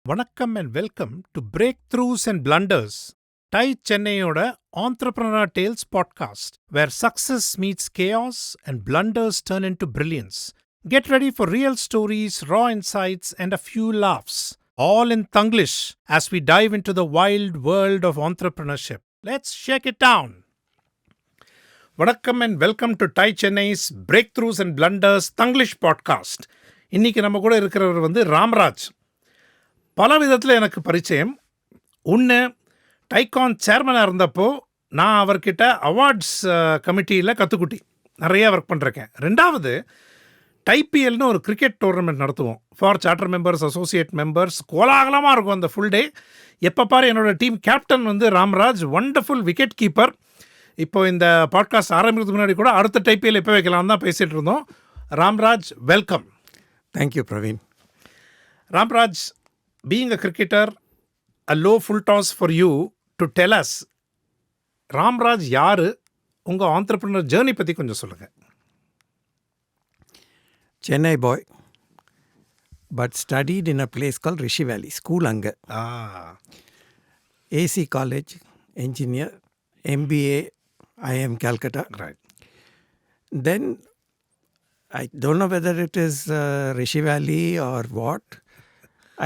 வணக்கம் and welcome to Breakthroughs and Blunders, TiE Chennaiயோட Entrepreneur Tales podcast, where success meets chaos and blunders turn into brilliance. Get ready for real stories, raw insights, and a few laughs, all in Tanglish as we dive into the wild world of entrepreneurship. Let's shake it down. வணக்கம் and welcome to TiE Chennai's Breakthroughs and Blunders Tanglish podcast. இன்னைக்கு நம்ம கூட இருக்கிறவர் ராமராஜ். பல விதத்தில் எனக்கு பரிச்சயம். ஒன்று, டைகான் சேர்மனாக இருந்தப்போ நான் அவர்கிட்ட அவார்ட்ஸ் கமிட்டியில் கற்றுக்குட்டி நிறையா ஒர்க் பண்ணுறேன். ரெண்டாவது, டைபிஎல்னு ஒரு கிரிக்கெட் டோர்னமெண்ட் நடத்துவோம் for charter members, associate members. கோலாகலமாக இருக்கும் அந்த ஃபுல் டே. எப்போ பாரு என்னோடய team captain Ramraj, wonderful wicket keeper. இப்போ இந்த பாட்காஸ்ட் ஆரம்பிக்கிறதுக்கு முன்னாடி கூட அடுத்த டைபிஎல் எப்போ வைக்கலாம் தான் பேசிகிட்டு இருந்தோம். Ramraj, welcome. Thank you Praveen. Ramraj, being a cricketer, a low full toss for you to tell us, Ramraj யாரு, உங்கள் ஆண்டர்பிரினர் ஜேர்னி பற்றி கொஞ்சம் சொல்லுங்கள். Chennai boy, but studied in a place called Rishi Valley. School அங்கே. AC college, engineer, MBA, IIM Calcutta. Right. Then, I don't know whether it is Rishi Valley or what.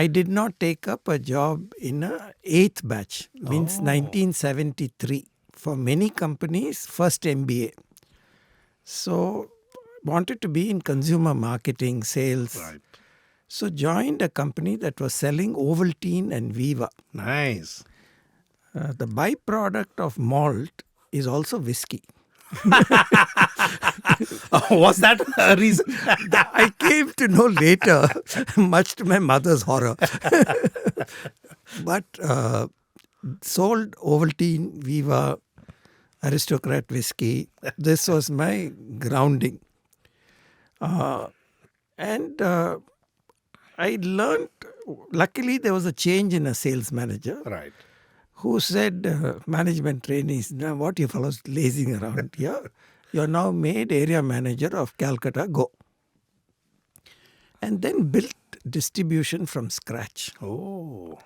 I did not take up a job in a 8th batch, means 1973. For many companies, first MBA. So, wanted to be in consumer marketing, sales. Right. So, joined a company that was selling Ovaltine and Viva. Nice. The byproduct of malt is also whiskey. Was that a reason? I came to know later, much to my mother's horror. But sold Ovaltine, Viva, Aristocrat whiskey. This was my grounding. And I learned, luckily there was a change in a sales manager. Right. Who said, management trainees, now what you fellows lazing around here? You're now made area manager of Calcutta, go. And then built distribution from scratch. Oh.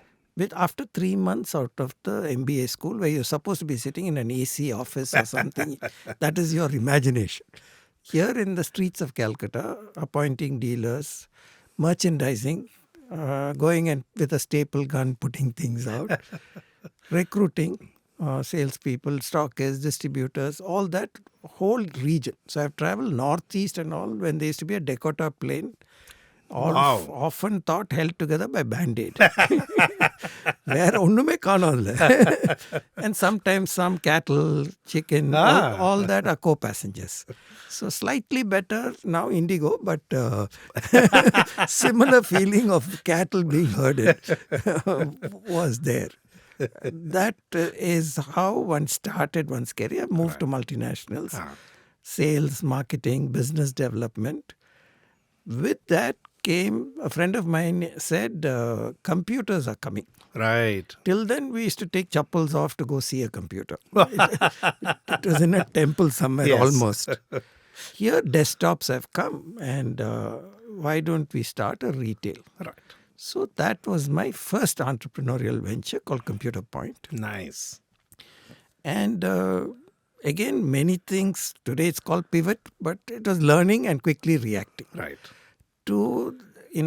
After 3 months out of the MBA school, where you're supposed to be sitting in an AC office or something, that is your imagination. Here in the streets of Calcutta, appointing dealers, merchandising, going and with a staple gun, putting things out. Recruiting salespeople, stockists, distributors, all that whole region. So I've traveled northeast and all when there used to be a Dakota plane, all often thought held together by Band-Aid. Where onnume kaanadilla. And sometimes some cattle, chicken, all that are co-passengers. So slightly better now Indigo, but similar feeling of cattle being herded was there. That is how one started one's career, moved to multinationals, sales, marketing, business development. With that came, a friend of mine said, computers are coming. Right. Till then, we used to take chappals off to go see a computer. It was in a temple somewhere. Yes. Almost. Here, desktops have come, and why don't we start a retail? Right. So that was my first entrepreneurial venture called Computer Point. Nice. And again, many things. Today it's called pivot, but it was learning and quickly reacting. Right. To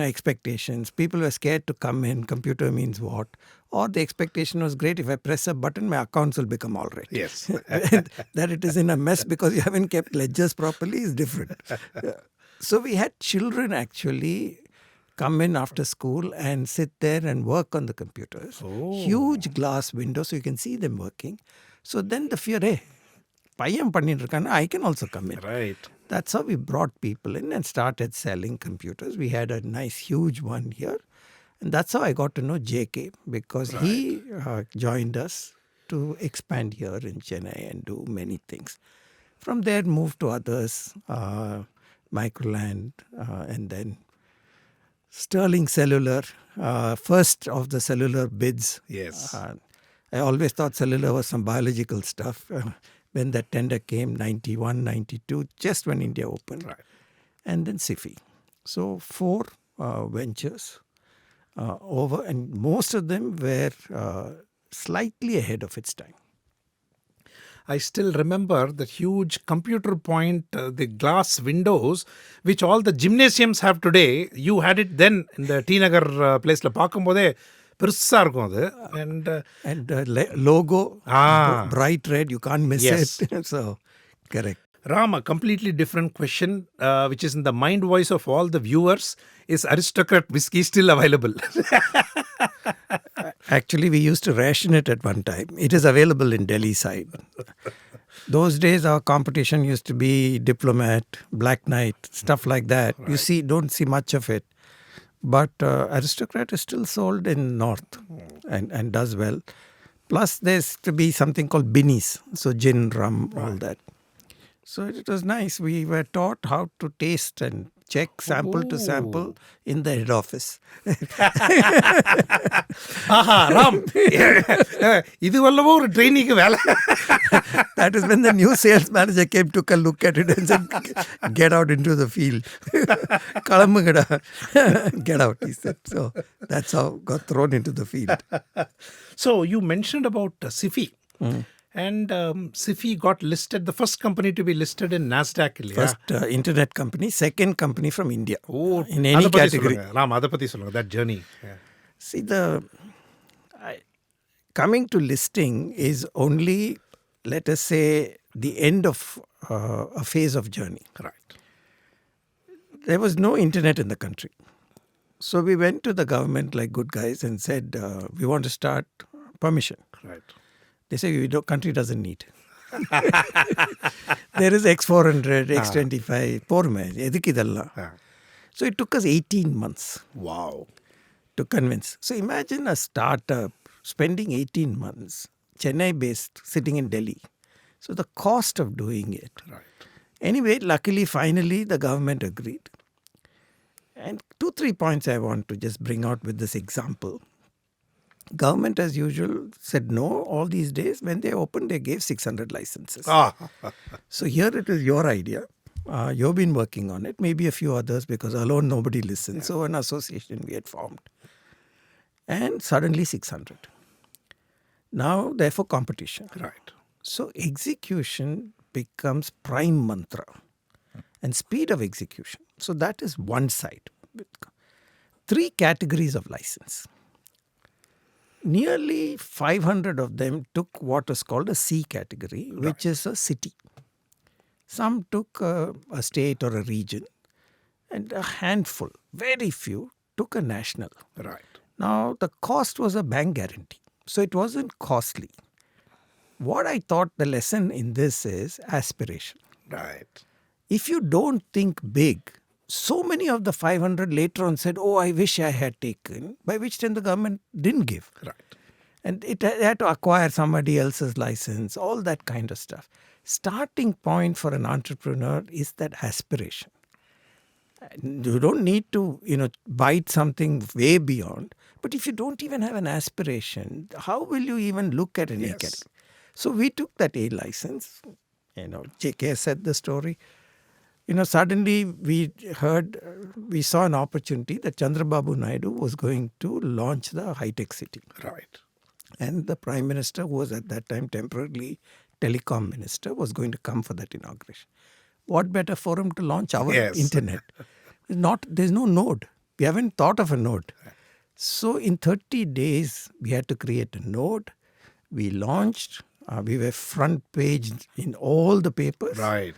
expectations. People were scared to come in. Computer means what? Or the expectation was great. If I press a button, my accounts will become all right. Yes. That it is in a mess because you haven't kept ledgers properly is different. So we had children actually come in after school and sit there and work on the computers. Oh. Huge glass windows so you can see them working. So then the fear, hey, payam pannirukana, I can also come in. Right. That's how we brought people in and started selling computers. We had a nice huge one here. And that's how I got to know JK because he joined us to expand here in Chennai and do many things. From there moved to others, Microland, and then Sterling Cellular, first of the cellular bids. Yes. I always thought cellular was some biological stuff. When that tender came, 91, 92, just when India opened. Right. And then Sify. So 4 ventures. and most of them were slightly ahead of its time. I still remember the huge computer point, the glass windows, which all the gymnasiums have today. You had it then in the T Nagar place. பார்க்கும்போதே பெருசா இருக்கும் அது. And logo, bright red, you can't miss Yes. it. So, correct. Ram, a completely different question, which is in the mind voice of all the viewers. Is Aristocrat whiskey still available? Actually, we used to ration it at one time. It is available in Delhi side. Those days, our competition used to be Diplomat, Black Knight, stuff like that. Right. You don't see much of it. But Aristocrat is still sold in North and does well. Plus, there's to be something called binnies. So gin, rum, all that. So it was nice. We were taught how to taste and check sample to sample in the head office. Ram, இது வல்லவோ ஒரு ட்ரெயினிக்கு வேலை. That is when the new sales manager came, took a look at it and said, get out into the field. Kalamugada. Get out, he said. So that's how got thrown into the field. So you mentioned about Sify. And Sify got listed, the first company to be listed in NASDAQ. First internet company, second company from India. In any category. Ram, adha patti solunga, that journey. Yeah. See, coming to listing is only, let us say, the end of a phase of journey. Right. There was no internet in the country. So we went to the government like good guys and said, we want to start permission. Right. They say, country doesn't need. There is X400, X25, So it took us 18 months. Wow. To convince. So imagine a startup spending 18 months, Chennai based, sitting in Delhi. So the cost of doing it. Right. Anyway, luckily, finally, the government agreed. And 2-3 points I want to just bring out with this example. Government, as usual, said no all these days. When they opened, they gave 600 licenses. So here it is your idea. You've been working on it. Maybe a few others, because alone nobody listens. So an association we had formed. And suddenly 600. Now, therefore, competition. Right. So execution becomes prime mantra. And speed of execution. So that is one side. 3 categories of license. Nearly 500 of them took what is called a C category, which is a city. Some took a state or a region, and a handful, very few, took a national. Right. Now, the cost was a bank guarantee, so it wasn't costly. What I thought the lesson in this is aspiration. Right. If you don't think big, so many of the 500 later on said, oh, I wish I had taken, by which time the government didn't give. Right. And it had to acquire somebody else's license, all that kind of stuff. Starting point for an entrepreneur is that aspiration. You don't need to, bite something way beyond. But if you don't even have an aspiration, how will you even look at an A category? So we took that A license. JK said the story. Suddenly we saw an opportunity that Chandrababu Naidu was going to launch the high-tech city. Right. And the Prime Minister, who was at that time temporarily Telecom Minister, was going to come for that inauguration. What better forum to launch our internet? There's no node. We haven't thought of a node. So in 30 days, we had to create a node. We launched. We were front page in all the papers. Right.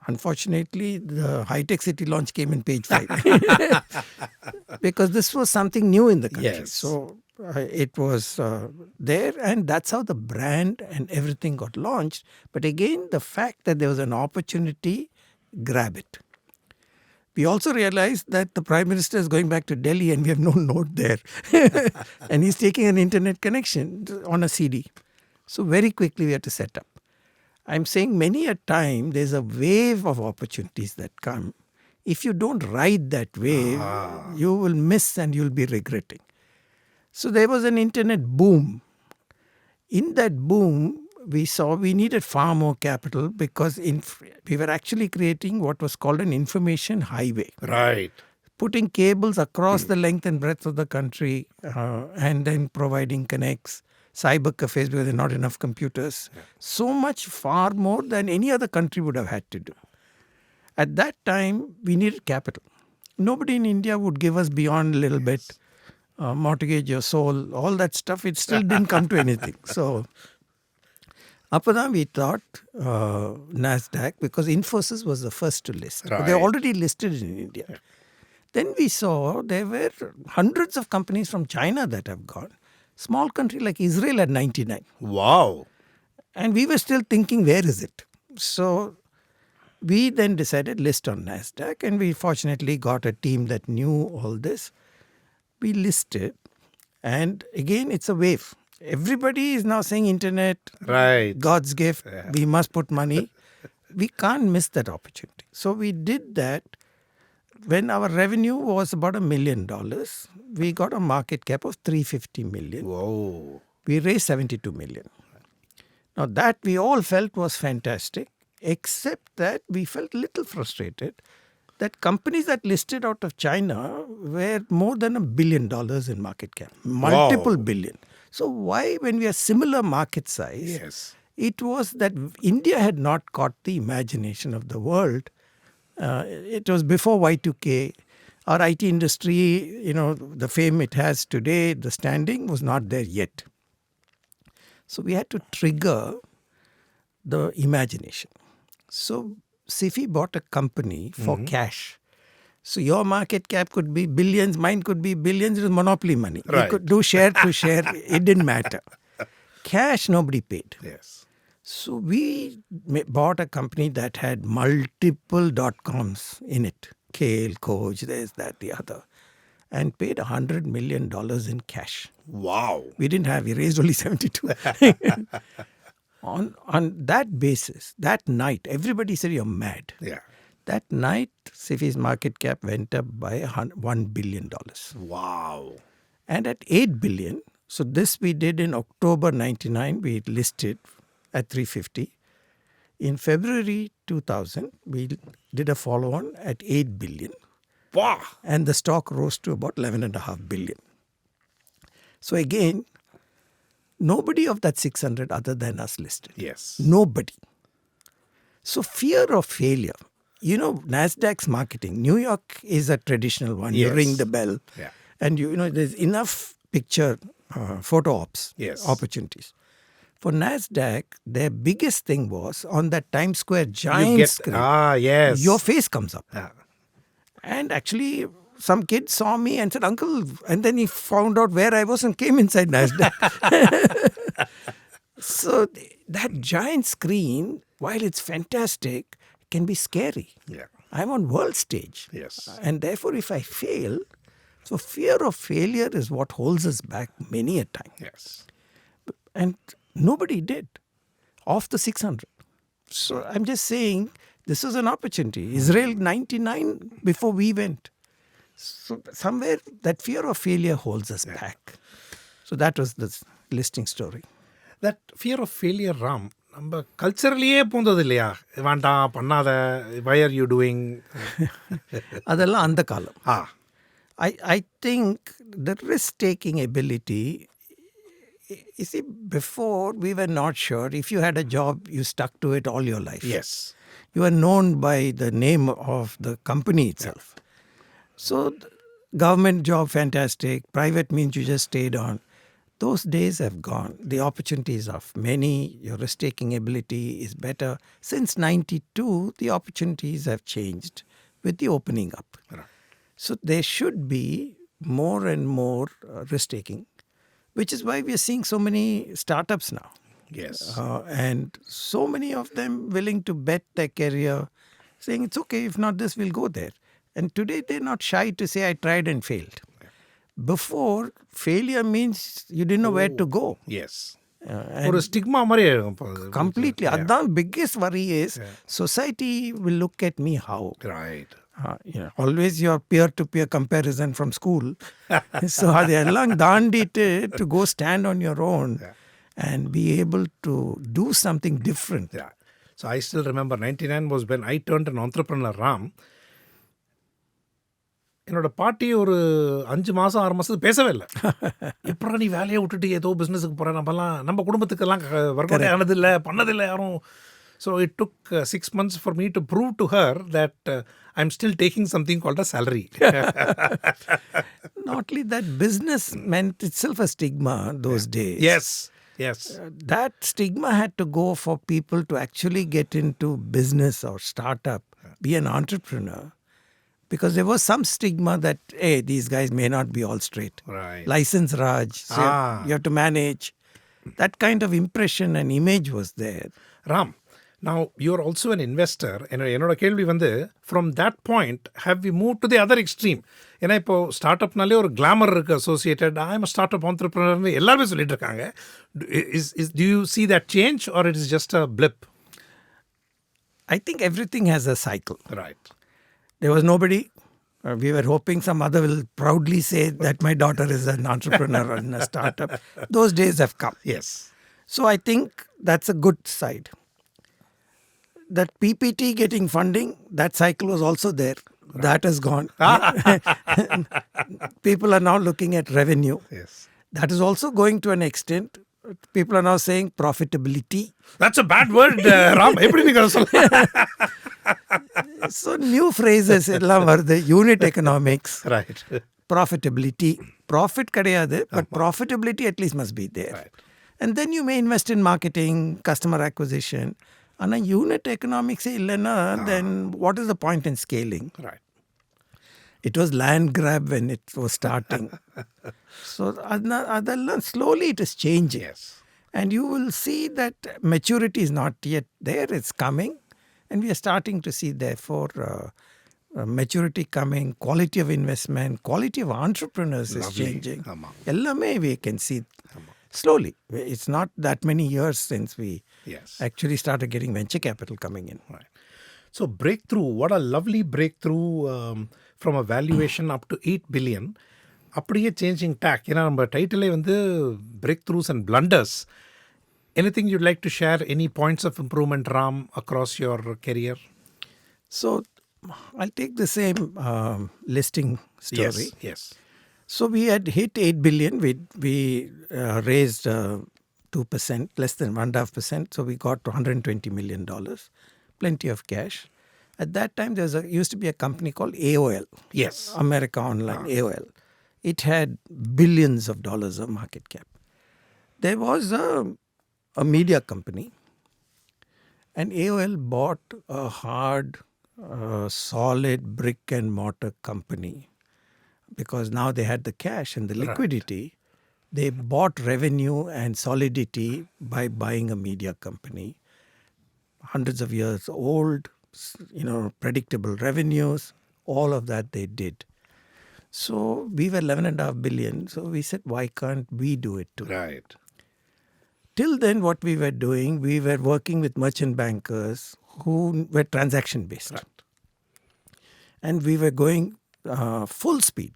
Unfortunately, the high-tech city launch came in page 5. Because this was something new in the country. Yes. So it was there, and that's how the brand and everything got launched. But again, the fact that there was an opportunity, grab it. We also realized that the Prime Minister is going back to Delhi and we have no node there. And he's taking an internet connection on a CD. So very quickly we had to set up. I'm saying many a time there's a wave of opportunities that come. If you don't ride that wave, you will miss and you'll be regretting. So there was an internet boom. In that boom, we saw we needed far more capital because we were actually creating what was called an information highway. Right. putting cables across the length and breadth of the country, and then providing connects, cyber cafes because there are not enough computers. So much far more than any other country would have had to do. At that time, we needed capital. Nobody in India would give us beyond a little bit, mortgage your soul, all that stuff. It still didn't come to anything. So, appadan we thought NASDAQ, because Infosys was the first to list. But they already listed in India. Then we saw there were hundreds of companies from China that have gone. Small country like Israel had 99. Wow. And we were still thinking, where is it? So we then decided list on NASDAQ, and we fortunately got a team that knew all this. We listed, and again, it's a wave. Everybody is now saying internet, Right. God's gift, we must put money. We can't miss that opportunity. So we did that. When our revenue was about $1 million, we got a market cap of 350 million. Whoa. We raised 72 million. Now that we all felt was fantastic, except that we felt a little frustrated that companies that listed out of China were more than $1 billion in market cap, multiple billion. So why, when we are similar market size, Yes. it was that India had not caught the imagination of the world. It was before Y2K. Our IT industry, the fame it has today, the standing was not there yet. So we had to trigger the imagination. So Sify bought a company for cash. So your market cap could be billions, mine could be billions. It was monopoly money. Right. We could do share to share. It didn't matter. Cash, nobody paid. Yes. So we bought a company that had multiple .coms in it. Kale, Coach, there's that, the other. And paid $100 million in cash. Wow. We raised only 72. On that basis, that night, everybody said, you're mad. Yeah. That night, Sify's market cap went up by $1 billion. Wow. And at $8 billion, so this we did in October 99, we listed at 350. In February 2000, we did a follow-on at 8 billion. Wow. And the stock rose to about 11.5 billion. So again, nobody of that 600 other than us listed. Yes. Nobody. So fear of failure. NASDAQ's marketing. New York is a traditional one. Yes. You ring the bell. Yeah. And there's enough picture, photo ops opportunities. For NASDAQ, their biggest thing was on that Times Square giant screen. Yes. Your face comes up. Yeah. And actually, some kid saw me and said, Uncle, and then he found out where I was and came inside NASDAQ. So that giant screen, while it's fantastic, can be scary. Yeah. I'm on world stage. Yes. And therefore, if I fail, so fear of failure is what holds us back many a time. Yes. And nobody did of the 600. So I'm just saying this is an opportunity. Israel 99 before we went. So somewhere that fear of failure holds us back. So that was the listing story. That fear of failure, Ram, நம்ம கல்ச்சரலியே பூந்தது இல்லையா? வேண்டாம், பண்ணாத, why are you doing? அதெல்லாம் அந்த காலம். Ah. I think the risk-taking ability, you see, before we were not sure. If you had a job, you stuck to it all your life. Yes. You are known by the name of the company itself. So government job, fantastic. Private means you just stayed on. Those days have gone. The opportunities are many. Your risk-taking ability is better. Since 92, the opportunities have changed with the opening up. Right. So there should be more and more risk-taking, which is why we are seeing so many startups now. Yes. And so many of them willing to bet their career, saying it's okay, if not this, we'll go there. And today they're not shy to say, I tried and failed. Before, failure means you didn't know where to go. Yes. And ஒரு stigma மாதிரி completely. The biggest worry is society will look at me how. Right. Always your peer-to-peer comparison from school. So அதெல்லாம் தாண்டிட்டு to go stand on your own and be able to do something different. Yeah. So I still remember 99 was when I turned an entrepreneur, Ram. என்னோட பாட்டி ஒரு 5 மாதம் 6 மாதத்துக்கு பேசவே இல்லை. எப்படா நீ வேலையை விட்டுட்டு ஏதோ பிஸ்னஸுக்கு போகிற, நம்ம குடும்பத்துக்கெல்லாம் ஒர்க் அவுட் ஆனதில்லை, பண்ணதில்லை யாரும். So it took 6 months for me to prove to her that I'm still taking something called a salary. Not only that, business meant itself a stigma those days. Yes. That stigma had to go for people to actually get into business or startup, be an entrepreneur. Because there was some stigma that, hey, these guys may not be all straight. Right. License Raj, so you have to manage. That kind of impression and image was there. Ram, now you're also an investor. என்னோட கேள்வி வந்து, from that point, have we moved to the other extreme? ஏன்னா இப்போ start அப்னாலே ஒரு glamour இருக்கு associated. I am a start up entrepreneur எல்லாருமே சொல்லிட்டு இருக்காங்க. Do you see that change or it is just a blip? I think everything has a cycle. Right. There was nobody. We were hoping some mother will proudly say that my daughter is an entrepreneur in a startup. Those days have come. Yes. So I think that's a good side. That PPT getting funding, that cycle was also there. Right. That has gone. People are now looking at revenue. Yes. That is also going to an extent. People are now saying profitability. That's a bad word, Ram. எப்படி நீங்க சொல்ல? So new phrases எல்லாம் வருது. Unit economics. Right. Profitability. Profit கிடையாது, but profitability at least must be there. Right. And then you may invest in marketing, customer acquisition. ஆனால் unit எக்கனாமிக்ஸே இல்லைன்னா then what is the point in scaling? Right. It was land grab when it was starting. So அதெல்லாம் slowly it is changing. Yes. And you will see that maturity is not yet there. It's coming. And we are starting to see, therefore, maturity coming, quality of investment, quality of entrepreneurs is changing. Ellame we can see slowly. It's not that many years since we actually started getting venture capital coming in. Right. So breakthrough, what a lovely breakthrough from a valuation up to 8 billion. அப்படியே changing take. ஏன்னா நம்ம டைட்டிலே வந்து Breakthroughs and Blunders. Anything you'd like to share? Any points of improvement, Ram, across your career? So I'll take the same listing story. Yes. So we had hit 8 billion. We raised 2%, less than 1.5%. So we got $120 million, plenty of cash. At that time, there used to be a company called AOL. Yes. America Online, AOL. It had billions of dollars of market cap. There was a media company, and AOL bought a hard, solid brick and mortar company. Because now they had the cash and the liquidity, they bought revenue and solidity by buying a media company. Hundreds of years old, predictable revenues, all of that they did. So we were 11.5 billion. So we said, why can't we do it too? Right. Till then, what we were doing, we were working with merchant bankers who were transaction based. Right. And we were going full speed.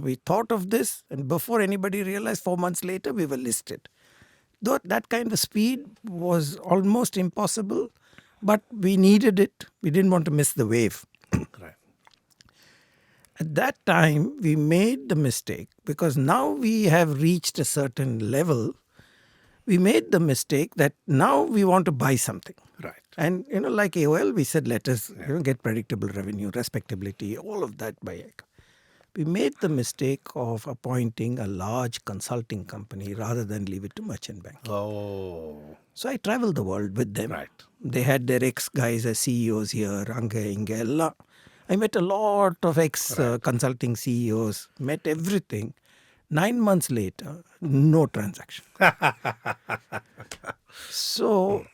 We thought of this, and before anybody realized, 4 months later, we were listed. Though that kind of speed was almost impossible, but we needed it. We didn't want to miss the wave. Right. At that time, we made the mistake, because now we have reached a certain level. We made the mistake that now we want to buy something. Right. And, like AOL, we said, let us get predictable revenue, respectability, all of that by we made the mistake of appointing a large consulting company rather than leave it to merchant banking. Oh. So I traveled the world with them. Right. They had their ex-guys as CEOs here, Ranga, Inga. I met a lot of ex-consulting CEOs, met everything. 9 months later, no transaction. So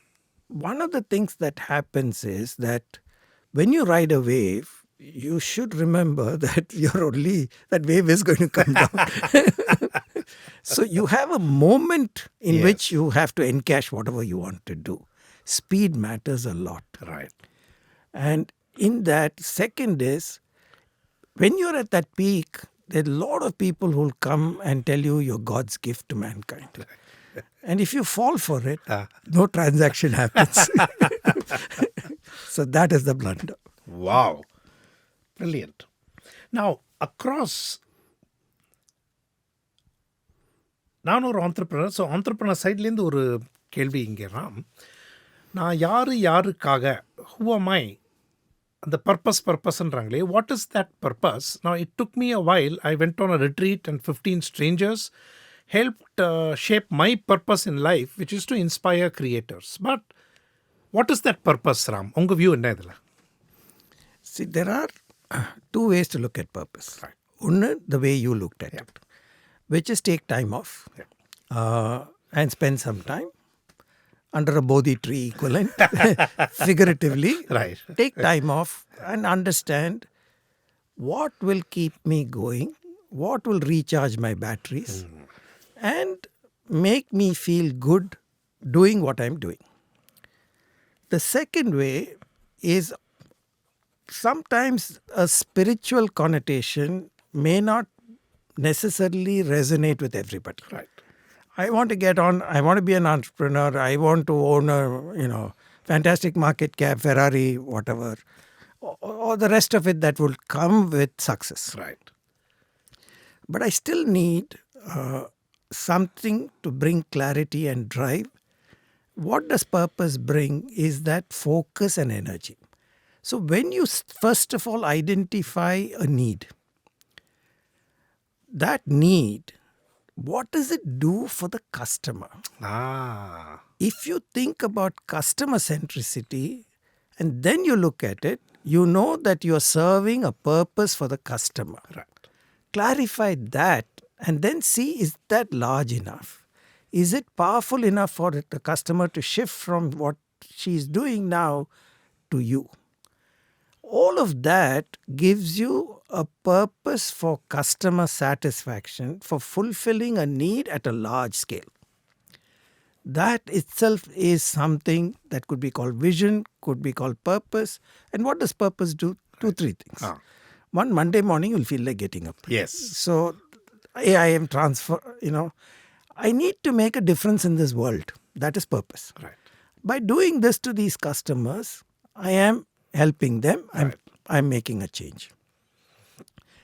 one of the things that happens is that when you ride a wave, you should remember that that wave is going to come down. So you have a moment in which you have to encash whatever you want to do. Speed matters a lot. Right. And in that, second is, when you're at that peak, there are a lot of people who will come and tell you you're God's gift to mankind. And if you fall for it, no transaction happens. So that is the blunder. Wow. Brilliant. Now, across நானும் ஒரு entrepreneur. So entrepreneur சைட்லேருந்து ஒரு கேள்வி இங்கே ராம். நான் யாருக்காக who am I அந்த பர்பஸ்ன்றாங்களே, what is that purpose? நான் it took me a while. I went on a retreat and 15 strangers helped shape my purpose in life, which is to inspire creators. But what is that purpose, Ram? உங்கள் view என்ன இதில்? See, there are two ways to look at purpose. Right. One, the way you looked at it, which is take time off and spend some time under a Bodhi tree equivalent, figuratively. Right. Take time off and understand what will keep me going, what will recharge my batteries, and make me feel good doing what I'm doing. The second way is sometimes a spiritual connotation may not necessarily resonate with everybody. Right. I want to get on, I want to be an entrepreneur, I want to own a, fantastic market cap, Ferrari, whatever, or the rest of it that will come with success. Right. But I still need something to bring clarity and drive. What does purpose bring is that focus and energy. So when you first of all identify a need, that need, what does it do for the customer? If you think about customer centricity and then you look at it, you know that you are serving a purpose for the customer. Right. Clarify that and then see, is that large enough? Is it powerful enough for the customer to shift from what she's doing now to you? All of that gives you a purpose for customer satisfaction, for fulfilling a need at a large scale. That itself is something that could be called vision, could be called purpose. And what does purpose do? Two, three things. One, Monday morning you'll feel like getting up. Yes. So I am I need to make a difference in this world. That is purpose. Right. By doing this to these customers, I am helping them. I'm making a change.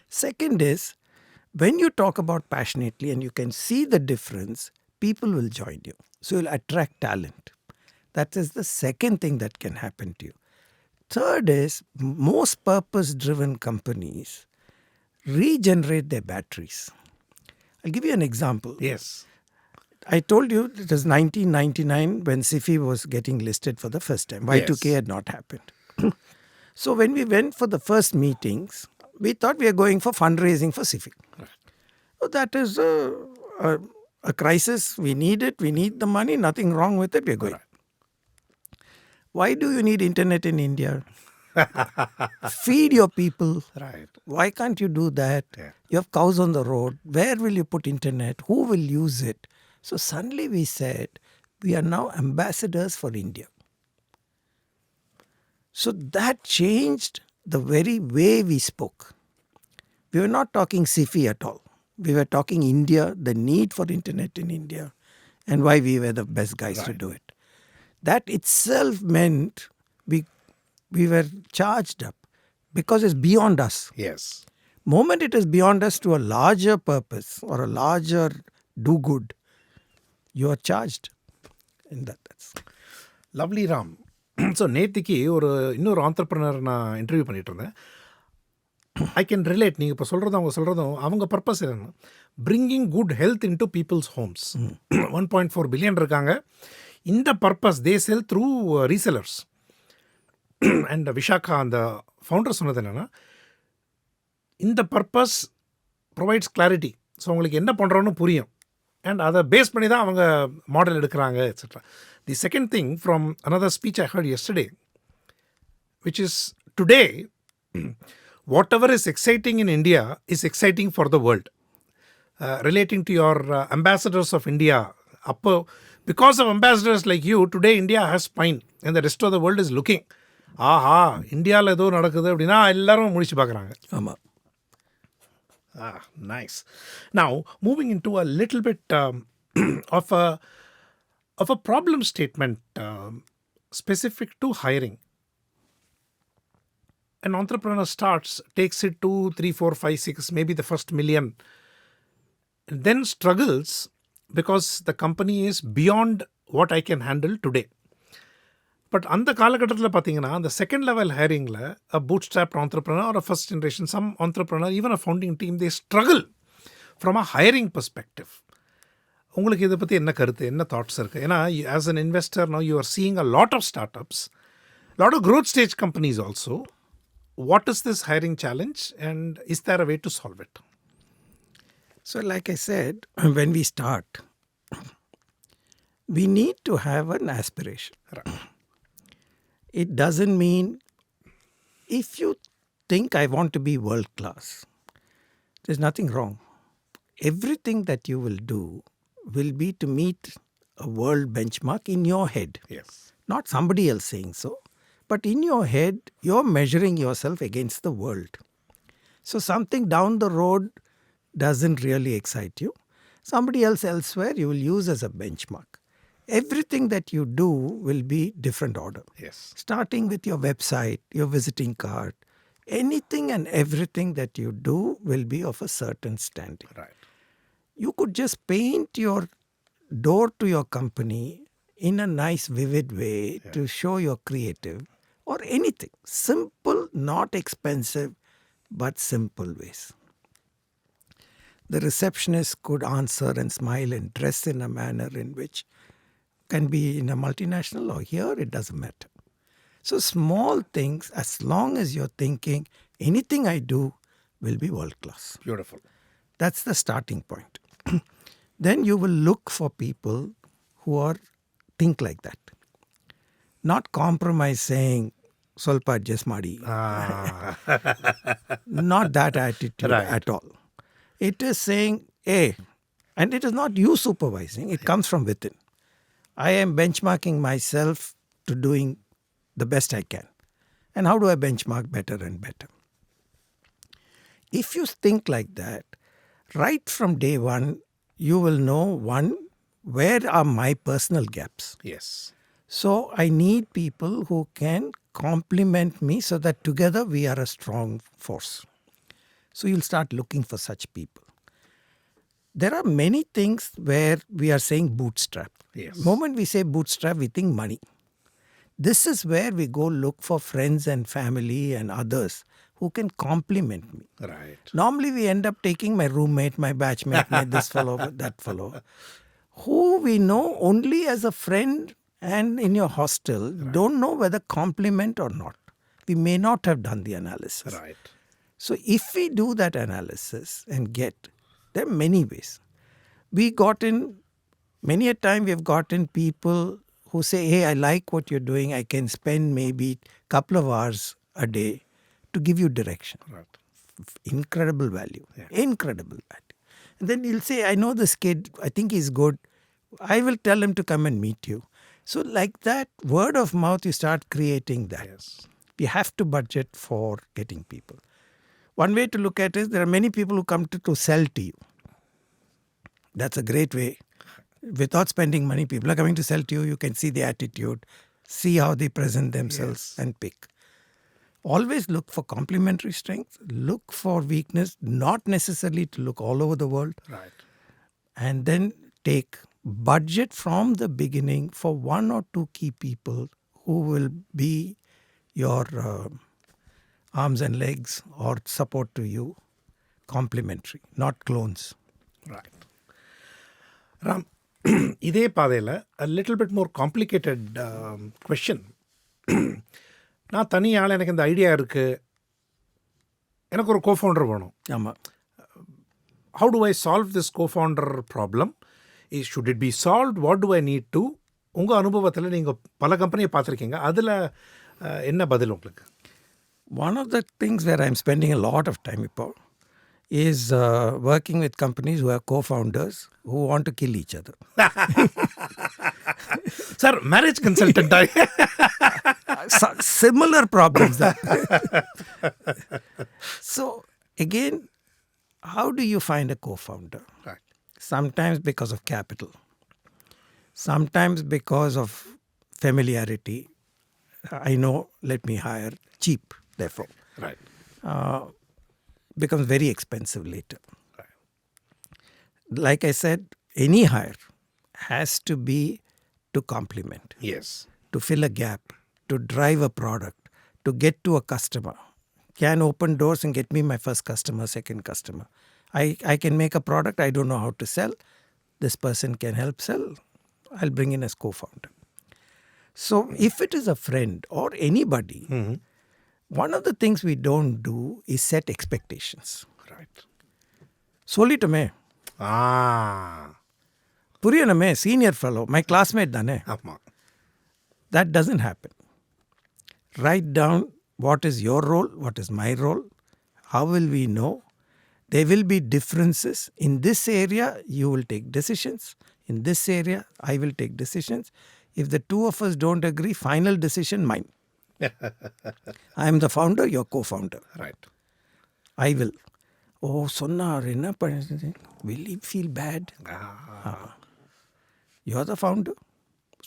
Second is, when you talk about passionately and you can see the difference, people will join you. So you'll attract talent. That is the second thing that can happen to you. Third is, most purpose-driven companies regenerate their batteries. I'll give you an example. Yes. I told you it was 1999 when Sify was getting listed for the first time. Y2K had not happened. So when we went for the first meetings, we thought we are going for fundraising for Sify. So that is a crisis. We need it. We need the money. Nothing wrong with it. We are going. Why do you need internet in India? Feed your people. Right. Why can't you do that? Yeah. You have cows on the road. Where will you put internet? Who will use it? So suddenly we said, we are now ambassadors for India. So that changed the very way we spoke. We were not talking Sify at all. We were talking India, the need for internet in India, and why we were the best guys to do it. That itself meant we were charged up because it's beyond us. Yes. Moment it is beyond us to a larger purpose or a larger do-good, you are charged in that. Lovely Ram. So நேத்திக்கு இன்னொரு entrepreneur நான் interview பண்ணிட்டு இருந்தேன். I can relate. நீங்கள் இப்போ சொல்கிறதும் அவங்க purpose என்ன, bringing good health in to peoples homes. 1.4 billion இருக்காங்க. இந்த purpose they sell through resellers. And Vishakha அந்த ஃபவுண்டர் சொன்னது என்னென்னா, இந்த பர்பஸ் ப்ரொவைட்ஸ் கிளாரிட்டி. ஸோ அவங்களுக்கு என்ன பண்ணுறோன்னு புரியும். அண்ட் அதை பேஸ் பண்ணி தான் அவங்க மாடல் எடுக்கிறாங்க, etcetera. The second thing from another speech I heard yesterday, which is today, whatever is exciting in India is exciting for the world. Relating to your ambassadors of India, because of ambassadors like you, today India has spine and the rest of the world is looking. இந்தியாவில் ஏதோ நடக்குது அப்படின்னா எல்லாரும் முடிச்சு பார்க்குறாங்க. ஆமாம். Nice. Now, moving into a little bit of a problem statement specific to hiring. an entrepreneur starts, takes it 2, 3, 4, 5, 6, maybe the first million, and then struggles because the company is beyond what I can handle today. But அந்த காலகட்டத்தில் பார்த்தீங்கன்னா அந்த second level ஹைரிங்கில் a bootstrap entrepreneur or a first generation some entrepreneur even a founding team they struggle from a hiring perspective. உங்களுக்கு இதை பற்றி என்ன கருத்து, என்ன தாட்ஸ் இருக்குது? ஏன்னா as an investor no you are seeing a lot of startups, lot of growth stage companies also. What is this hiring challenge and is there a way to solve it? So like I said, when we start, we need to have an aspiration. Right. It doesn't mean if you think I want to be world class, there's nothing wrong. Everything that you will do will be to meet a world benchmark in your head. Yes. Not somebody else saying so, but in your head, you're measuring yourself against the world. So something down the road doesn't really excite you. Somebody else elsewhere you will use as a benchmark. Everything that you do will be different order. Yes. Starting with your website, your visiting card, anything and everything that you do will be of a certain standing. Right. You could just paint your door to your company in a nice vivid way to show you're creative or anything. Simple, not expensive, but simple ways. The receptionist could answer and smile and dress in a manner in which can be in a multinational or here, it doesn't matter. So small things, as long as you're thinking anything I do will be world class. Beautiful. That's the starting point. Then you will look for people who are think like that. Not compromise saying, Solpa adjust madi. Not that attitude Right. at all. It is saying, hey, and it is not you supervising, it comes from within. I am benchmarking myself to doing the best I can. And how do I benchmark better and better? If you think like that, right from day one, you will know, one, where are my personal gaps? Yes. So I need people who can complement me so that together we are a strong force. So you'll start looking for such people. There are many things where we are saying bootstrap. Yes. Moment we say bootstrap, we think money. This is where we go look for friends and family and others who can complement me. Right. Normally we end up taking my roommate, my batchmate, my this fellow, that fellow, who we know only as a friend and in your hostel, don't know whether compliment or not. We may not have done the analysis. Right. So if we do that analysis and get, there are many ways. We got in, many a time we have gotten people who say, hey, I like what you're doing. I can spend maybe a couple of hours a day to give you direction. Right. Incredible value. Yeah. Incredible value. And then he'll say, I know this kid, I think he's good. I will tell him to come and meet you. So like that, word of mouth, you start creating that. Yes. We have to budget for getting people. One way to look at it is there are many people who come to sell to you. That's a great way. Without spending money, people are coming to sell to you. You can see the attitude, see how they present themselves and pick. Always look for complementary strengths. Look for weakness, not necessarily to look all over the world. Right. And then take budget from the beginning for one or two key people who will be your arms and legs or support to you, complementary, not clones. Right. Ram, இதே பாதையில் a little bit more complicated question. நான் தனியால் எனக்கு இந்த idea இருக்குது, எனக்கு ஒரு co-founder வேணும். ஆமாம். How do I solve this co-founder problem? Should it be solved? What do I need to? உங்கள் அனுபவத்தில் நீங்கள் பல கம்பெனியை பார்த்துருக்கீங்க, அதில் என்ன பதில் உங்களுக்கு? One of the things where I'm spending a lot of time is working with companies who have co-founders who want to kill each other. Sir, marriage consultant. Similar problems. So again, how do you find a co-founder? Right. Sometimes because of capital. Sometimes because of familiarity. I know, let me hire cheap, therefore. Right. becomes very expensive later. Right. Like I said, any hire has to be to complement, Yes. to fill a gap, to drive a product, to get to a customer. Can open doors and get me my first customer, second customer. I can make a product, I don't know how to sell. This person can help sell. I'll bring in as co-founder. So if it is a friend or anybody, one of the things we don't do is set expectations. Right. சொல்லிட்டுமே புரியணுமே senior fellow, my classmate தானே. ஆமாம். That doesn't happen. Write down what is your role, what is my role, how will we know. There will be differences. In this area, you will take decisions. In this area, I will take decisions. If the two of us don't agree, final decision mine. I am the founder, you're co-founder. Right. I will. Oh, சொன்னார் என்ன பண்ண will he feel bad? You're the founder.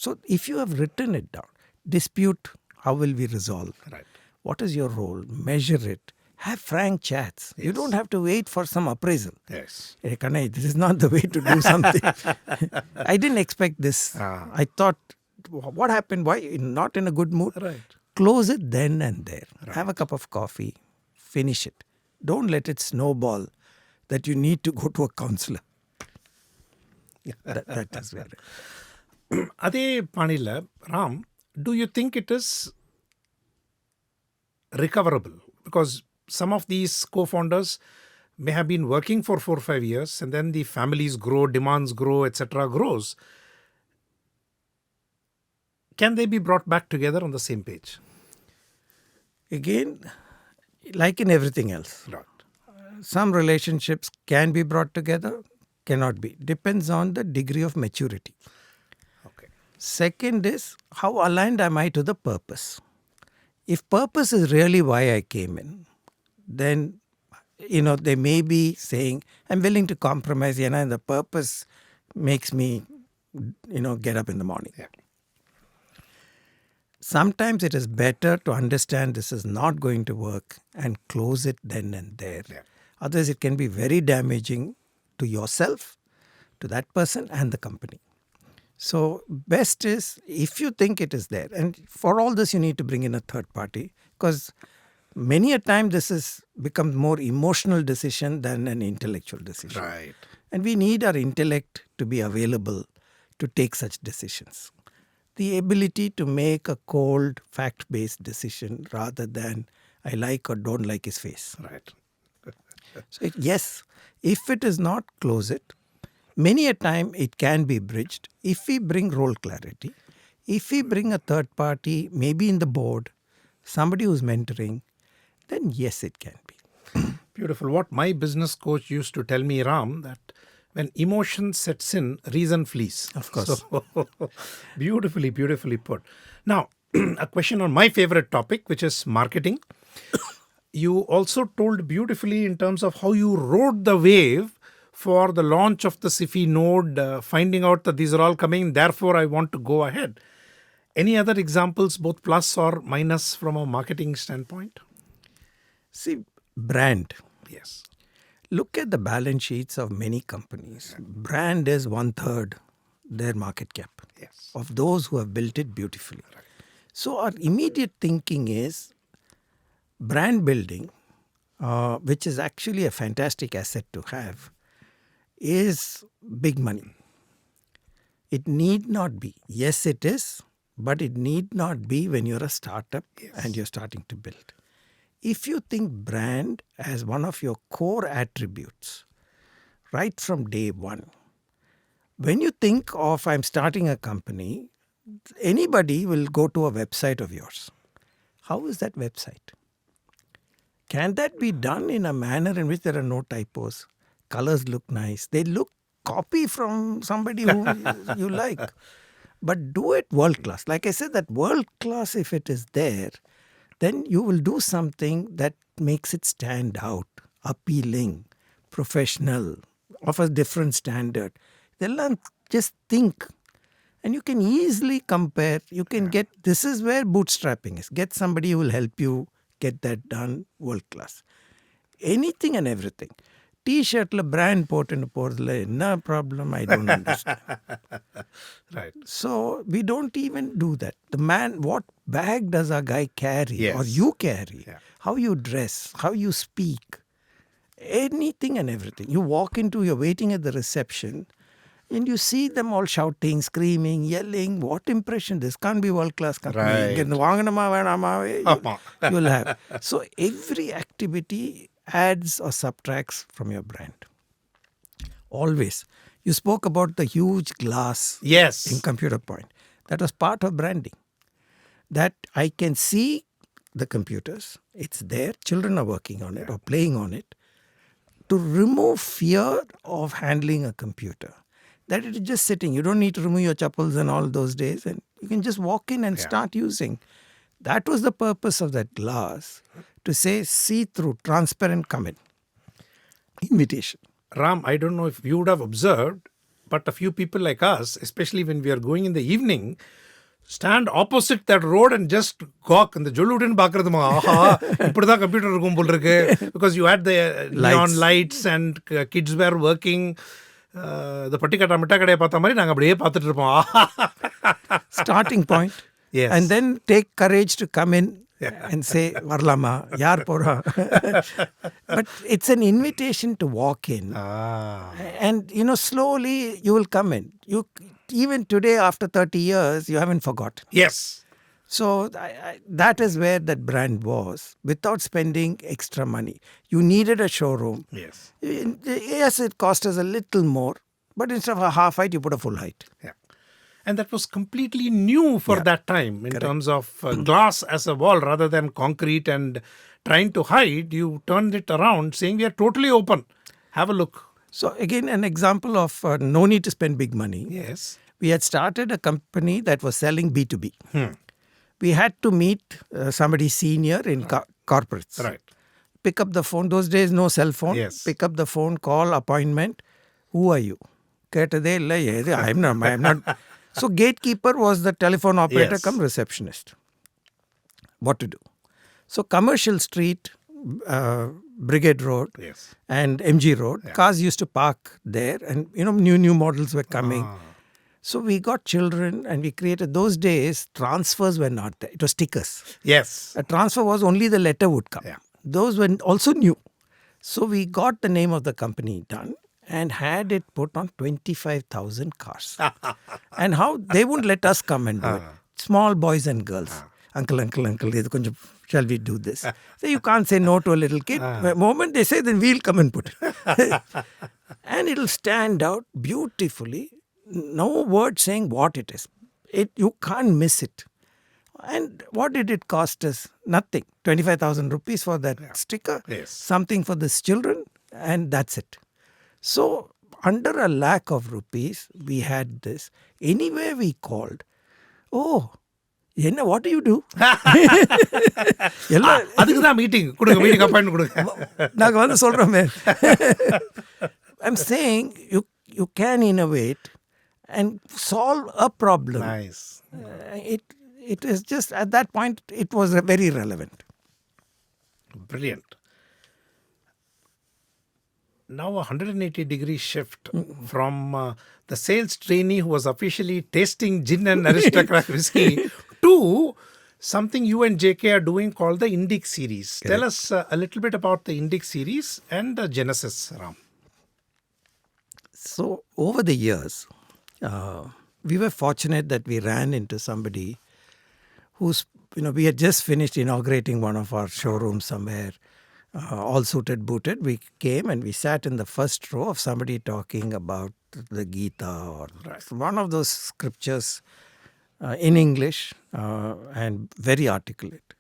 So if you have written it down, dispute, how will we resolve? Right. What is your role? Measure it. Have frank chats. Yes. You don't have to wait for some appraisal. Yes. Hey, Kanai, this is not the way to do something. I didn't expect this. I thought, what happened? Why not in a good mood? Right. Close it then and there. Have a cup of coffee. Finish it. Don't let it snowball that you need to go to a counselor. that is where. அதே பாணியில் Ram, do you think it is recoverable? Because some of these co-founders may have been working for 4 or 5 years, and then the families grow, demands grow, etc. grows. Can they be brought back together on the same page? Again, like in everything else, Right. some relationships can be brought together, cannot be. Depends on the degree of maturity. Okay. Second is, how aligned am I to the purpose? If purpose is really why I came in, then, they may be saying, I'm willing to compromise, and the purpose makes me, get up in the morning. Yeah. Sometimes it is better to understand this is not going to work and close it then and there. Yeah. Otherwise, it can be very damaging to yourself, to that person and the company. So best is, if you think it is there, and for all this you need to bring in a third party, because many a time this is becomes more emotional decision than an intellectual decision. Right. And we need our intellect to be available to take such decisions. The ability to make a cold, fact-based decision rather than I like or don't like his face. Right. So yes, if it is not, close it. Many a time it can be bridged if we bring role clarity, if we bring a third party, maybe in the board, somebody who's mentoring, then yes, it can be. Beautiful. What my business coach used to tell me, Ram, that when emotion sets in, reason flees. Of course. So, beautifully put. Now, a question on my favorite topic, which is marketing. You also told beautifully in terms of how you rode the wave for the launch of the Sify node, finding out that these are all coming, therefore I want to go ahead. Any other examples, both plus or minus from a marketing standpoint? See, brand. Yes. Look at the balance sheets of many companies. Brand is 1/3 their market cap. Yes. Of those who have built it beautifully. Right. So our immediate thinking is brand building, which is actually a fantastic asset to have, is big money. It need not be. Yes, it is, but it need not be when you're a startup and you're starting to build. If you think brand as one of your core attributes, right from day one, when you think of I'm starting a company, anybody will go to a website of yours. How is that website? Can that be done in a manner in which there are no typos? Colors look nice. They look copy from somebody who you like. But do it world class. Like I said, that world class, if it is there, then you will do something that makes it stand out, appealing, professional, of a different standard. They'll just think. And you can easily compare. You can get, this is where bootstrapping is. Get somebody who will help you get that done world class. Anything and everything. T-shirtல brand போட்டுன்னு போறதுல என்ன problem? I don't understand. Right. So we don't even do that. The man, what bag does a guy carry or Yes. you carry? Yeah. How you dress, how you speak, anything and everything. You walk into, you're waiting at the reception and you see them all shouting, screaming, yelling. What impression? This can't be world-class company. Right. இங்க இருந்து வாங்கணுமா வேணாமா? ஆமா. You'll have. So every activity adds or subtracts from your brand. Always. You spoke about the huge glass Yes. in Computer Point. That was part of branding. That I can see the computers. It's there. Children are working on it or playing on it. To remove fear of handling a computer. That it is just sitting. You don't need to remove your chappals and all those days. And you can just walk in and start using. That was the purpose of that glass. To say see-through, transparent, come in. Invitation. Ram, I don't know if you would have observed, but a few people like us, especially when we are going in the evening, stand opposite that road and just gawk. இந்த ஜொல்லுடன் பார்க்கறதுமா ஆஹா இப்படிதான் computer இருக்கும் போல் இருக்கு, because you had the neon lights and kids were working. The பட்டிக்கட்டா மிட்டா கடையை பார்த்த மாதிரி நாங்கள் அப்படியே பார்த்துட்டு இருப்போம். Starting point. Yes. And then take courage to come in and say, Varlama, yaar pora. But it's an invitation to walk in. And, slowly you will come in. Even today, after 30 years, you haven't forgotten. Yes. So that is where that brand was, without spending extra money. You needed a showroom. Yes. Yes, it cost us a little more, but instead of a half height, you put a full height. Yeah. And that was completely new for that time in terms of glass as a wall rather than concrete and trying to hide. You turned it around saying we are totally open. Have a look. So again, an example of no need to spend big money. Yes. We had started a company that was selling B2B. We had to meet somebody senior in corporates. Right. Pick up the phone. Those days, no cell phone. Yes. Pick up the phone, call, appointment. Who are you? I'm not. So gatekeeper was the telephone operator come receptionist. What to do? So Commercial Street, Brigade Road and MG Road, cars used to park there and new models were coming. So we got children and we created, those days transfers were not there. It was stickers. Yes. A transfer was only the letter would come. Yeah. Those were also new. So we got the name of the company done and had it put on 25,000 cars. And how they wouldn't let us come and do it. Small boys and girls. Uncle, shall we do this? So you can't say no to a little kid. The moment they say, then we'll come and put it. And it'll stand out beautifully. No word saying what it is. You can't miss it. And what did it cost us? Nothing. 25,000 rupees for that sticker. Yes. Something for these children. And that's it. So, under a lakh of rupees, we had this. Anywhere we called, what do you do? அதுக்கு தான் meeting கொடுங்க, meeting appointment கொடுங்க. நாங்கள் வந்து சொல்கிறோமே. I'm saying you can innovate and solve a problem. Nice. It is just, at that point, it was very relevant. Brilliant. Now a 180-degree shift from the sales trainee who was officially tasting gin and aristocrat whiskey to something you and JK are doing called the Indic series. Correct. Tell us a little bit about the Indic series and the genesis, Ram. So over the years, we were fortunate that we ran into somebody who's, we had just finished inaugurating one of our showrooms somewhere. All suited, booted. We came and we sat in the first row of somebody talking about the Gita or one of those scriptures in English and very articulate.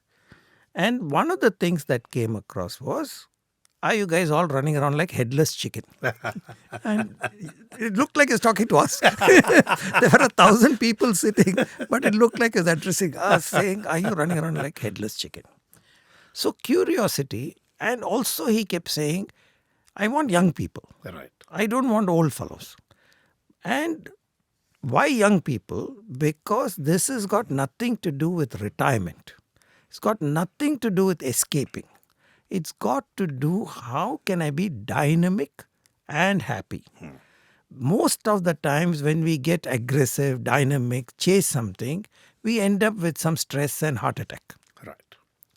And one of the things that came across was, are you guys all running around like headless chicken? And it looked like he's talking to us. There were 1,000 people sitting, but it looked like he's addressing us, saying, are you running around like headless chicken? So curiosity. And also he kept saying, I want young people. Right. I don't want old fellows. And why young people? Because this has got nothing to do with retirement. It's got nothing to do with escaping. It's got to do how can I be dynamic and happy. Most of the times when we get aggressive, dynamic, chase something, we end up with some stress and heart attack. Right.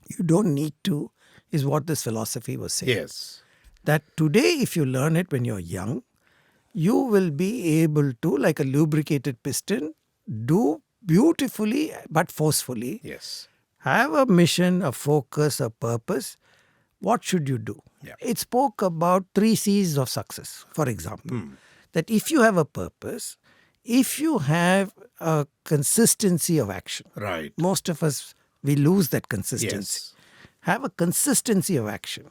You don't need to, is what this philosophy was saying. Yes. That today, if you learn it when you're young, you will be able to, like a lubricated piston, do beautifully but forcefully. Yes. Have a mission, a focus, a purpose. What should you do? Yeah. It spoke about 3 C's of success, for example. That if you have a purpose, if you have a consistency of action, Right. most of us, we lose that consistency. Yes. Have a consistency of action.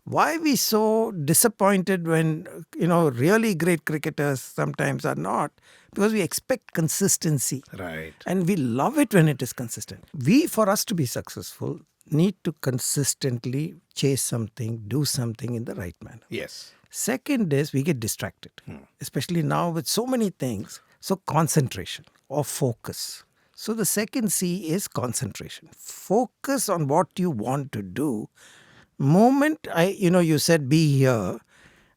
Why we so disappointed when, really great cricketers sometimes are not? Because we expect consistency. Right. And we love it when it is consistent. We, for us to be successful, need to consistently chase something, do something in the right manner. Yes. Second is we get distracted, especially now with so many things. So concentration or focus. So the second C is concentration. Focus on what you want to do. Moment you said be here,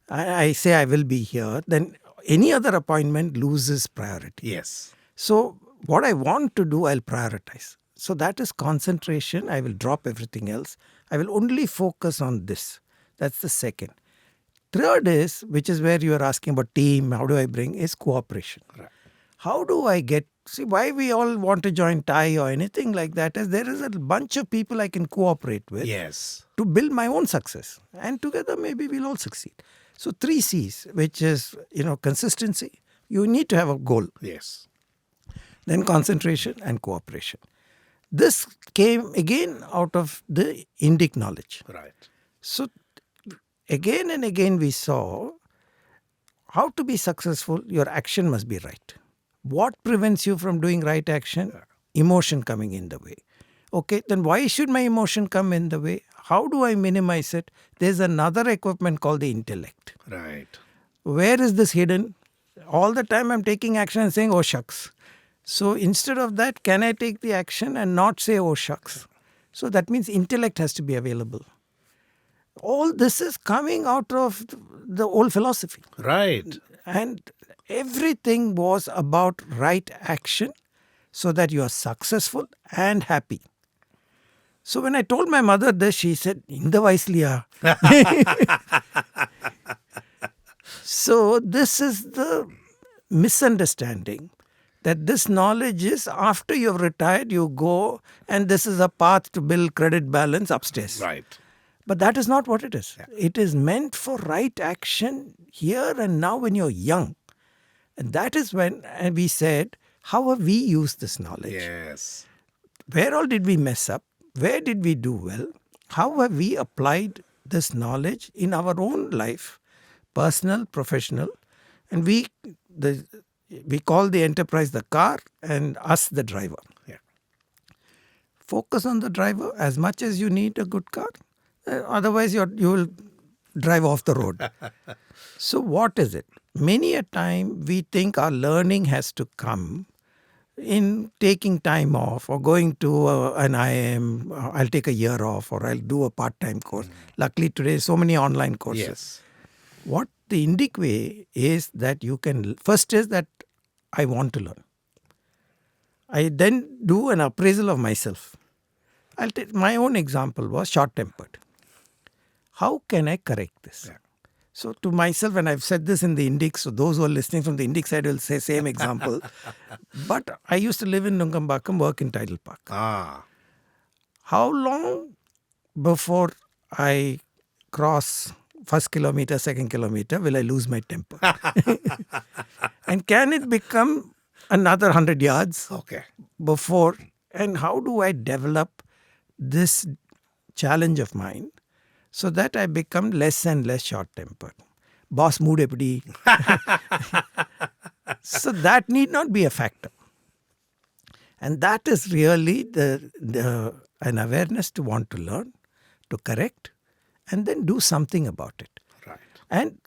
I say I will be here, then any other appointment loses priority. Yes. So what I want to do, I'll prioritize. So that is concentration. I will drop everything else. I will only focus on this. That's the second. Third is, which is where you are asking about team, how do I bring, is cooperation. Right. How do I get, why we all want to join TiE or anything like that is there is a bunch of people I can cooperate with Yes. to build my own success. And together maybe we'll all succeed. So 3 C's, which is, consistency. You need to have a goal. Yes. Then concentration and cooperation. This came again out of the Indic knowledge. Right. So again and again we saw how to be successful, your action must be right. What prevents you from doing right action? Emotion coming in the way. Okay, then why should my emotion come in the way? How do I minimize it? There's another equipment called the intellect. Right. Where is this hidden? All the time I'm taking action and saying, oh shucks. So instead of that, can I take the action and not say, oh shucks? So that means intellect has to be available. All this is coming out of the old philosophy. Right. And everything was about right action so that you are successful and happy. So when I told my mother this, she said, "Inda vaisliya." So this is the misunderstanding that this knowledge is after you've retired, you go and this is a path to build credit balance upstairs. Right. But that is not what it is. Yeah. It is meant for right action here and now when you're young. And that is when we said, how have we used this knowledge? Yes. Where all did we mess up? Where did we do well? How have we applied this knowledge in our own life, personal, professional? And we call the enterprise the car and us the driver. Yeah. Focus on the driver as much as you need a good car. Otherwise, you will drive off the road. So what is it? Many a time we think our learning has to come in taking time off or going to an IIM. I'll take a year off or I'll do a part-time course. Luckily today, so many online courses. Yes. What the Indic way is that you can, first is that I want to learn. I then do an appraisal of myself. I'll take my own example was short-tempered. How can I correct this? Yeah. So to myself, and I've said this in the Indic, so those who are listening from the Indic side will say same example. But I used to live in Nungambakam, work in Tidal Park. How long before I cross first kilometer, second kilometer, will I lose my temper? And can it become another 100 yards before? And how do I develop this challenge of mine so that I become less and less short-tempered? Boss mood epdi. So that need not be a factor. And that is really an awareness to want to learn, to correct, and then do something about it. Right. And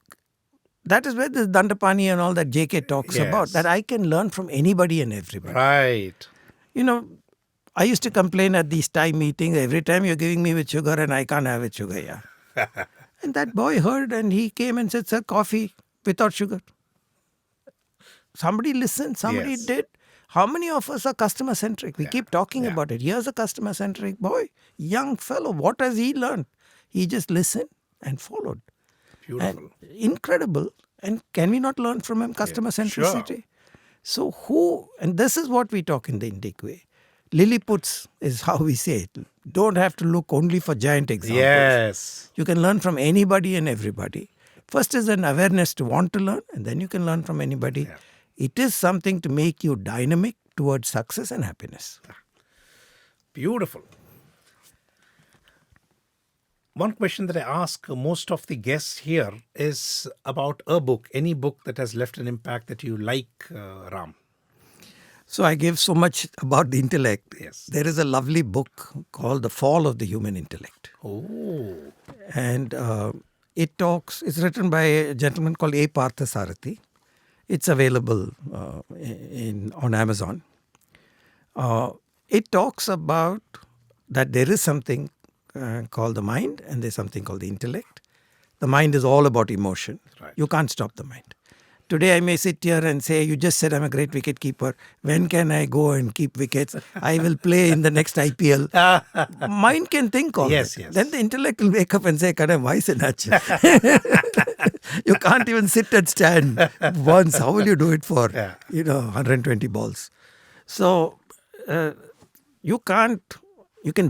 that is where this Dandapani and all that JK talks about, that I can learn from anybody and everybody. Right. I used to complain at these TiE meetings, every time you're giving me with sugar and I can't have with sugar, yeah. And that boy heard and he came and said, sir, coffee without sugar. Somebody listened, somebody Yes. did. How many of us are customer centric? We keep talking about it. Here's a customer centric boy, young fellow. What has he learned? He just listened and followed. Beautiful. And incredible. And can we not learn from him customer centricity? So and this is what we talk in the Indic way. Lilliputs is how we say it. Don't have to look only for giant examples. Yes. You can learn from anybody and everybody. First is an awareness to want to learn, and then you can learn from anybody. Yeah. It is something to make you dynamic towards success and happiness. Beautiful. One question that I ask most of the guests here is about a book, any book that has left an impact that you like, Ram. So I give so much about the intellect. Yes. There is a lovely book called The Fall of the Human Intellect. Oh. And it's written by a gentleman called A. Parthasarathi. It's available on Amazon. It talks about that there is something called the mind and there's something called the intellect. The mind is all about emotion. Right. You can't stop the mind. Today I may sit here and say, you just said I'm a great wicket keeper. When can I go and keep wickets? I will play in the next IPL. Mind can think all Yes, that. yes. Then the intellect will wake up and say, Kadam, why is it not? You can't even sit and stand once. How will you do it for 120 balls? So you can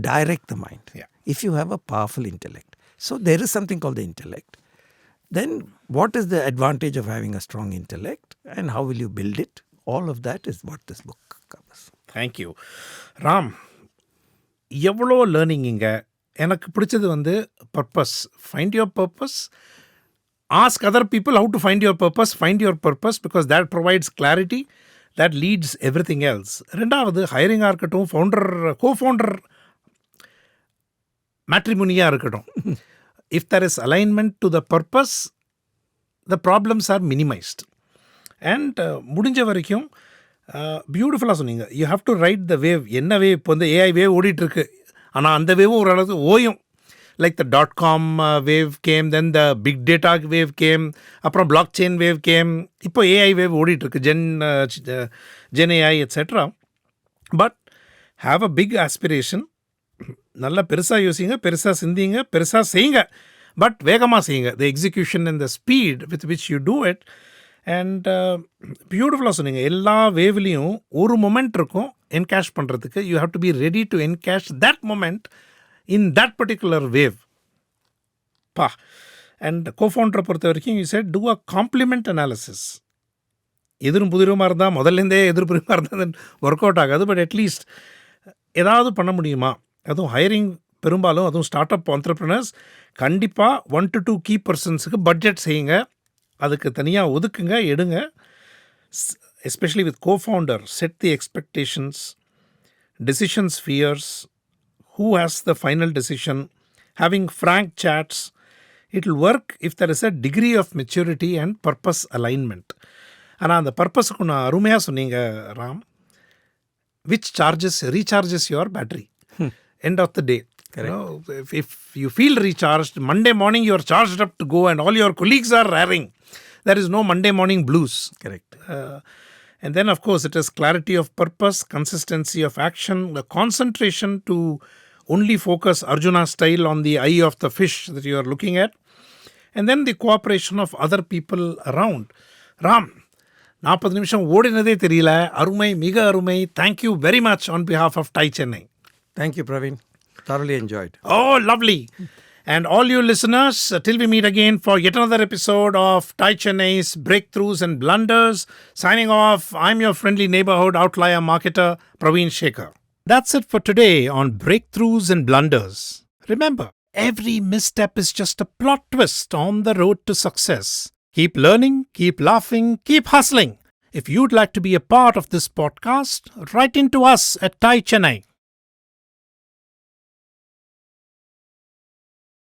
direct the mind if you have a powerful intellect. So there is something called the intellect. Then what is the advantage of having a strong intellect and how will you build it? All of that is what this book covers. Thank you. Ram, எவ்வளோ learning இங்கே எனக்கு பிடிச்சது வந்து purpose. Find your purpose. Ask other people how to find your purpose. Find your purpose because that provides clarity. That leads everything else. ரெண்டாவது ஹைரிங்காக இருக்கட்டும், co-founder மேட்ரிமோனியாக இருக்கட்டும். If there is alignment to the purpose, the problems are minimized. And முடிஞ்ச வரைக்கும் பியூட்டிஃபுல்லாக சொன்னீங்க. You have to ride the wave. என்ன wave இப்போ வந்து ஏஐ வேவ் ஓடிட்டுருக்கு. ஆனால் அந்த வேவும் ஓரளவுக்கு ஓயும். Like the .com wave came, then the big data wave came, அப்புறம் blockchain wave came. இப்போ AI wave ஓடிட்டுருக்கு. Gen AI, etc. But have a big aspiration. நல்லா பெருசாக யோசிங்க, பெருசாக சிந்திங்க, பெருசாக செய்யுங்க. பட் வேகமாக செய்யுங்க. The execution and the speed with which you do it. And பியூட்டிஃபுல்லாக சொன்னீங்க. எல்லா வேவ்லேயும் ஒரு மொமெண்ட் இருக்கும் என்கேஷ் பண்ணுறதுக்கு. You have to be ready to encash that moment in that particular wave. And co-founder பொறுத்த வரைக்கும் you said do a complement analysis. எதிரும் புதிருமாக இருந்தால் முதல்லேருந்தே எதிர்ப்புரிமாக இருந்தால் ஒர்க் அவுட் ஆகாது. பட் அட்லீஸ்ட் ஏதாவது பண்ண முடியுமா? அதுவும் ஹைரிங் பெரும்பாலும் அதுவும் ஸ்டார்ட் அப் ஆண்டர்ப்ரனர்ஸ் கண்டிப்பாக 1 to 2 கீ பர்சன்ஸுக்கு பட்ஜெட் செய்யுங்க. அதுக்கு தனியாக ஒதுக்குங்க, எடுங்க. Especially with co-founder, set the expectations, decision spheres, who has the final decision, having frank chats. It will work if there is a degree of maturity and purpose alignment. ஆனால் அந்த பர்பஸுக்கு நான் அருமையாக சொன்னீங்க Ram. which recharges your battery. End of the day. If you feel recharged, Monday morning you are charged up to go and all your colleagues are raring. There is no Monday morning blues. Correct. And then of course it is clarity of purpose, consistency of action, the concentration to only focus Arjuna style on the eye of the fish that you are looking at. And then the cooperation of other people around. Ram, 40 நிமிஷம் ஓடினதே தெரியல. அருமை, மிக அருமை. Thank you very much on behalf of TiE Chennai. Thank you, Pravin. Thoroughly enjoyed. Oh, lovely. And all you listeners, till we meet again for yet another episode of TiE Chennai's Breakthroughs and Blunders. Signing off, I'm your friendly neighborhood outlier marketer, Pravin Shekar. That's it for today on Breakthroughs and Blunders. Remember, every misstep is just a plot twist on the road to success. Keep learning, keep laughing, keep hustling. If you'd like to be a part of this podcast, write into us at TiE Chennai.